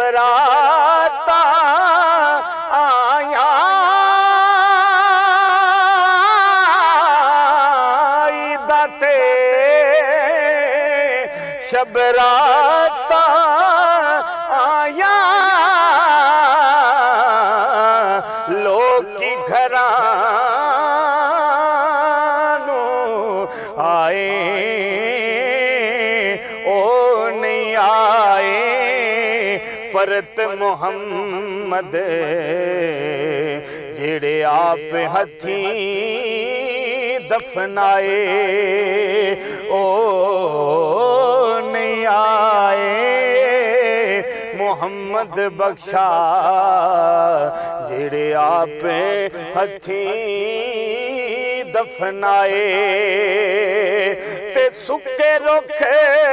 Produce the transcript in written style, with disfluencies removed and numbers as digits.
शबराता आया ईदाते शबराता आया लोग की घरानू आए ओ नहीं आए परत मुहम्मद जेड़े आप हथी दफनाए ओ नहीं आए मुहम्मद बख्शा जेड़े आप हथी दफनाए ते सुके रुखे